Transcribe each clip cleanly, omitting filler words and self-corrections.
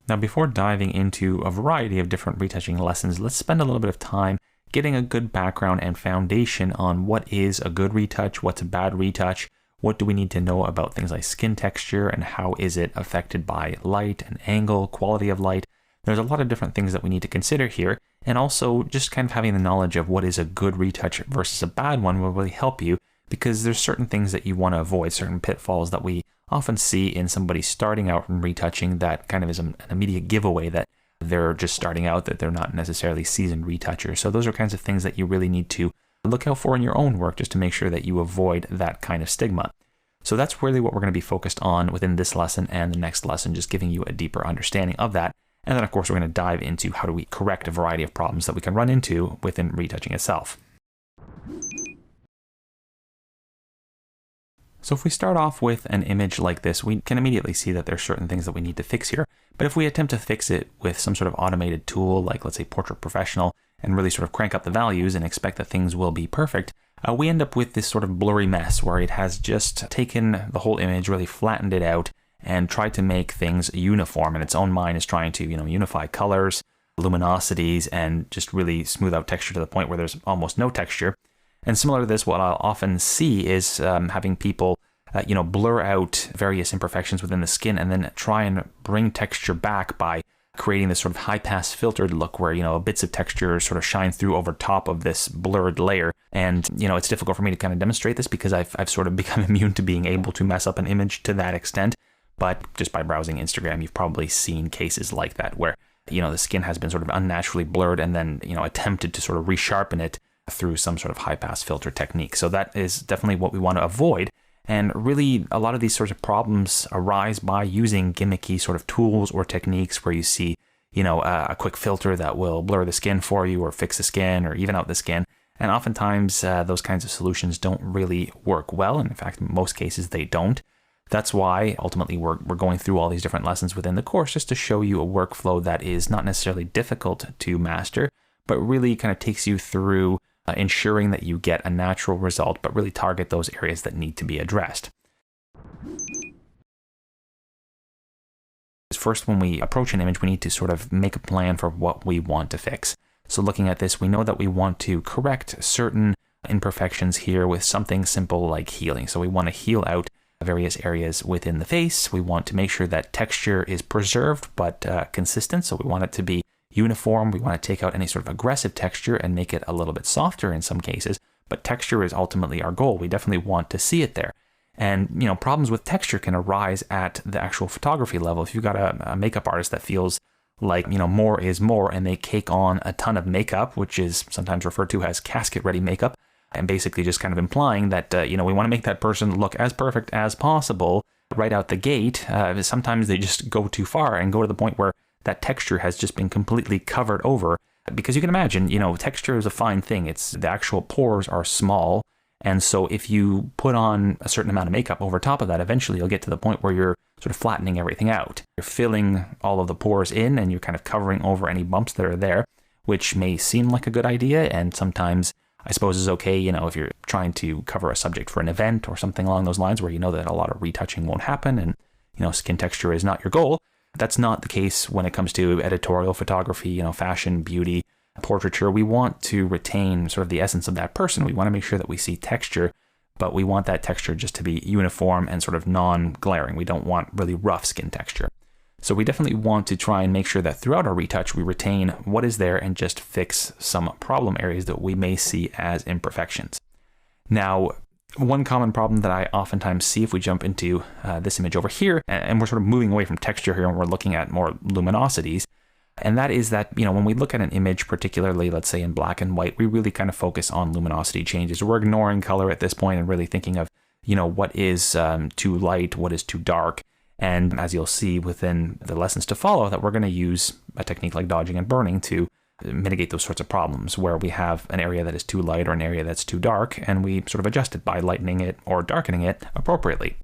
Now, before diving into a variety of different retouching lessons, let's spend a little bit of time getting a good background and foundation on what is a good retouch, what's a bad retouch, what do we need to know about things like skin texture, and how is it affected by light and angle, quality of light. There's a lot of different things that we need to consider here, and also just kind of having the knowledge of what is a good retouch versus a bad one will really help you, because there's certain things that you want to avoid, certain pitfalls that we often see in somebody starting out in retouching that kind of is an immediate giveaway that they're just starting out, that they're not necessarily seasoned retouchers. So those are kinds of things that you really need to look out for in your own work, just to make sure that you avoid that kind of stigma. So that's really what we're going to be focused on within this lesson and the next lesson, just giving you a deeper understanding of that. And then of course we're going to dive into how do we correct a variety of problems that we can run into within retouching itself. So if we start off with an image like this, we can immediately see that there's certain things that we need to fix here. But if we attempt to fix it with some sort of automated tool, like let's say Portrait Professional, and really sort of crank up the values and expect that things will be perfect, we end up with this sort of blurry mess where it has just taken the whole image, really flattened it out, and tried to make things uniform. And its own mind is trying to, unify colors, luminosities, and just really smooth out texture to the point where there's almost no texture. And similar to this, what I'll often see is having people, blur out various imperfections within the skin and then try and bring texture back by creating this sort of high-pass filtered look where, bits of texture sort of shine through over top of this blurred layer. And, it's difficult for me to kind of demonstrate this because I've sort of become immune to being able to mess up an image to that extent. But just by browsing Instagram, you've probably seen cases like that where, the skin has been sort of unnaturally blurred and then, attempted to sort of resharpen it through some sort of high-pass filter technique. So that is definitely what we want to avoid. And really, a lot of these sorts of problems arise by using gimmicky sort of tools or techniques where you see, a quick filter that will blur the skin for you or fix the skin or even out the skin. And oftentimes, those kinds of solutions don't really work well. And in fact, in most cases, they don't. That's why ultimately we're going through all these different lessons within the course just to show you a workflow that is not necessarily difficult to master, but really kind of takes you through ensuring that you get a natural result, but really target those areas that need to be addressed. First, when we approach an image, we need to sort of make a plan for what we want to fix. So looking at this, we know that we want to correct certain imperfections here with something simple like healing. So we want to heal out various areas within the face. We want to make sure that texture is preserved but consistent. So we want it to be uniform. We want to take out any sort of aggressive texture and make it a little bit softer in some cases, but texture is ultimately our goal. We definitely want to see it there. And, problems with texture can arise at the actual photography level. If you've got a makeup artist that feels like, more is more, and they cake on a ton of makeup, which is sometimes referred to as casket ready makeup, and basically just kind of implying that, we want to make that person look as perfect as possible right out the gate. Sometimes they just go too far and go to the point where that texture has just been completely covered over, because you can imagine, texture is a fine thing. It's the actual pores are small. And so if you put on a certain amount of makeup over top of that, eventually you'll get to the point where you're sort of flattening everything out. You're filling all of the pores in and you're kind of covering over any bumps that are there, which may seem like a good idea. And sometimes I suppose is okay, if you're trying to cover a subject for an event or something along those lines where you know that a lot of retouching won't happen and, skin texture is not your goal. That's not the case when it comes to editorial photography, fashion, beauty, portraiture. We want to retain sort of the essence of that person. We want to make sure that we see texture, but we want that texture just to be uniform and sort of non-glaring. We don't want really rough skin texture. So we definitely want to try and make sure that throughout our retouch, we retain what is there and just fix some problem areas that we may see as imperfections. Now, one common problem that I oftentimes see if we jump into this image over here, and we're sort of moving away from texture here and we're looking at more luminosities, and that is that, when we look at an image, particularly, let's say in black and white, we really kind of focus on luminosity changes. We're ignoring color at this point and really thinking of, what is too light, what is too dark. And as you'll see within the lessons to follow, that we're going to use a technique like dodging and burning to mitigate those sorts of problems where we have an area that is too light or an area that's too dark, and we sort of adjust it by lightening it or darkening it appropriately.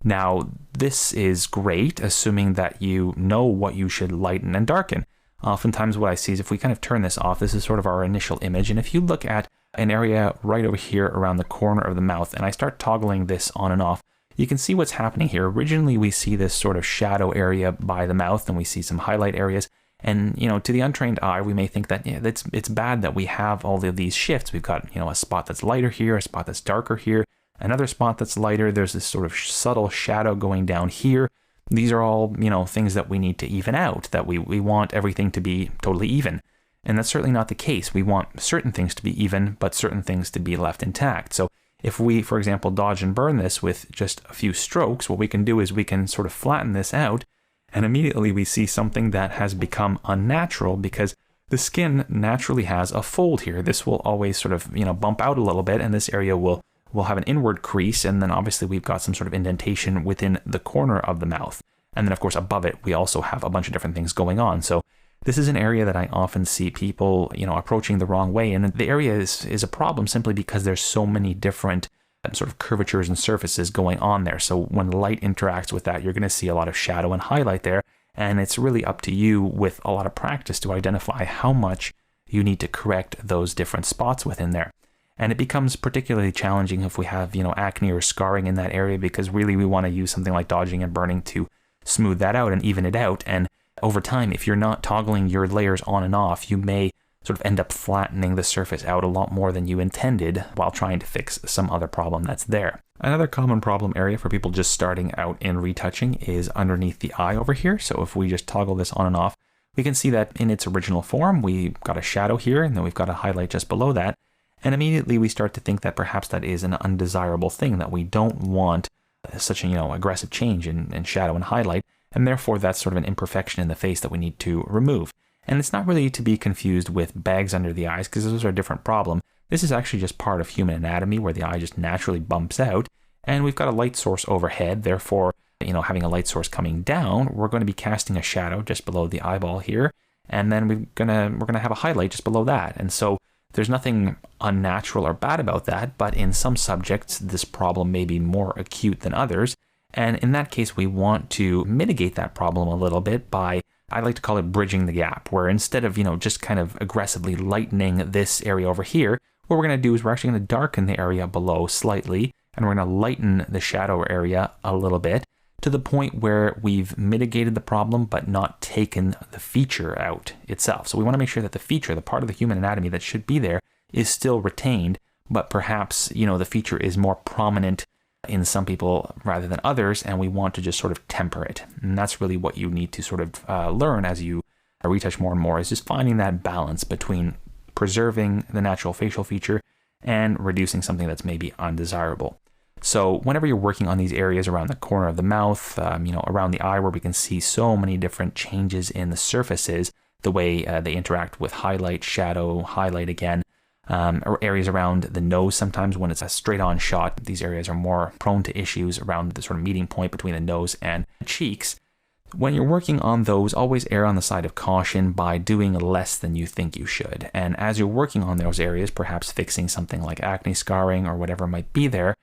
Now, this is great, assuming that you know what you should lighten and darken. Oftentimes what I see is if we kind of turn this off, this is sort of our initial image, and if you look at an area right over here around the corner of the mouth, and I start toggling this on and off, you can see what's happening here. Originally, we see this sort of shadow area by the mouth, and we see some highlight areas. And, to the untrained eye, we may think that, it's bad that we have all of these shifts. We've got, a spot that's lighter here, a spot that's darker here, another spot that's lighter. There's this sort of subtle shadow going down here. These are all, things that we need to even out, that we want everything to be totally even. And that's certainly not the case. We want certain things to be even, but certain things to be left intact. So if we, for example, dodge and burn this with just a few strokes, what we can do is we can sort of flatten this out, and immediately we see something that has become unnatural because the skin naturally has a fold here. This will always sort of, bump out a little bit, and this area will have an inward crease, and then obviously we've got some sort of indentation within the corner of the mouth. And then of course above it, we also have a bunch of different things going on. So this is an area that I often see people, approaching the wrong way. And the area is a problem simply because there's so many different sort of curvatures and surfaces going on there. So when light interacts with that, you're going to see a lot of shadow and highlight there. And it's really up to you with a lot of practice to identify how much you need to correct those different spots within there. And it becomes particularly challenging if we have, acne or scarring in that area, because really we want to use something like dodging and burning to smooth that out and even it out. And over time, if you're not toggling your layers on and off, you may sort of end up flattening the surface out a lot more than you intended while trying to fix some other problem that's there. Another common problem area for people just starting out in retouching is underneath the eye over here. So if we just toggle this on and off, we can see that in its original form, we've got a shadow here, and then we've got a highlight just below that. And immediately we start to think that perhaps that is an undesirable thing, that we don't want such a, aggressive change in shadow and highlight. And therefore that's sort of an imperfection in the face that we need to remove. And it's not really to be confused with bags under the eyes, because those are a different problem. This is actually just part of human anatomy where the eye just naturally bumps out, and we've got a light source overhead. Therefore, having a light source coming down, we're going to be casting a shadow just below the eyeball here, and then we're gonna have a highlight just below that. And so there's nothing unnatural or bad about that, but in some subjects, this problem may be more acute than others. And in that case, we want to mitigate that problem a little bit by, I like to call it bridging the gap, where instead of, just kind of aggressively lightening this area over here, what we're going to do is we're actually going to darken the area below slightly, and we're going to lighten the shadow area a little bit to the point where we've mitigated the problem, but not taken the feature out itself. So we want to make sure that the feature, the part of the human anatomy that should be there, is still retained, but perhaps, the feature is more prominent in some people rather than others, and we want to just sort of temper it. And that's really what you need to sort of learn as you retouch more and more, is just finding that balance between preserving the natural facial feature and reducing something that's maybe undesirable. So whenever you're working on these areas around the corner of the mouth, around the eye, where we can see so many different changes in the surfaces, the way they interact with highlight, shadow, highlight again, or areas around the nose. Sometimes when it's a straight on shot, these areas are more prone to issues around the sort of meeting point between the nose and the cheeks. When you're working on those, always err on the side of caution by doing less than you think you should. And as you're working on those areas, perhaps fixing something like acne scarring or whatever might be there,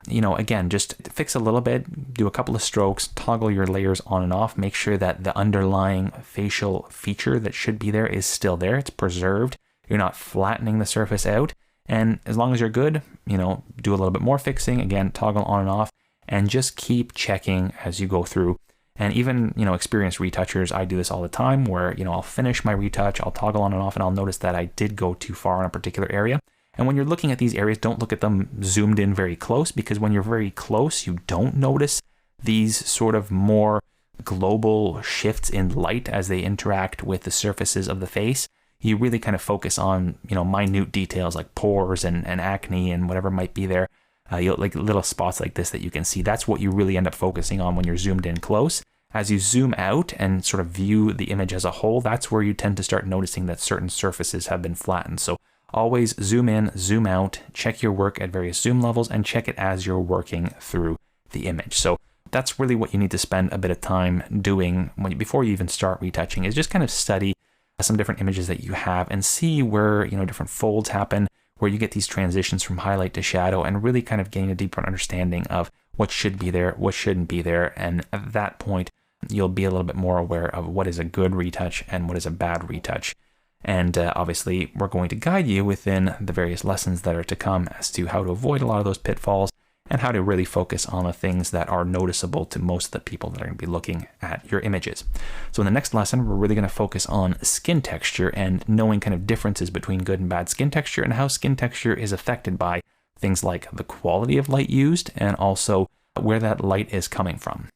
again, just fix a little bit, do a couple of strokes, toggle your layers on and off, make sure that the underlying facial feature that should be there is still there, it's preserved. You're not flattening the surface out. And as long as you're good, do a little bit more fixing, again, toggle on and off, and just keep checking as you go through. And even, experienced retouchers, I do this all the time where, I'll finish my retouch, I'll toggle on and off, and I'll notice that I did go too far in a particular area. And when you're looking at these areas, don't look at them zoomed in very close, because when you're very close, you don't notice these sort of more global shifts in light as they interact with the surfaces of the face. You really kind of focus on, minute details like pores and acne and whatever might be there. Like little spots like this that you can see. That's what you really end up focusing on when you're zoomed in close. As you zoom out and sort of view the image as a whole, that's where you tend to start noticing that certain surfaces have been flattened. So always zoom in, zoom out, check your work at various zoom levels, and check it as you're working through the image. So that's really what you need to spend a bit of time doing before you even start retouching, is just kind of study some different images that you have and see where, different folds happen, where you get these transitions from highlight to shadow, and really kind of gain a deeper understanding of what should be there, what shouldn't be there. And at that point, you'll be a little bit more aware of what is a good retouch and what is a bad retouch. And obviously, we're going to guide you within the various lessons that are to come as to how to avoid a lot of those pitfalls and how to really focus on the things that are noticeable to most of the people that are going to be looking at your images. So in the next lesson, we're really going to focus on skin texture and knowing kind of differences between good and bad skin texture and how skin texture is affected by things like the quality of light used and also where that light is coming from.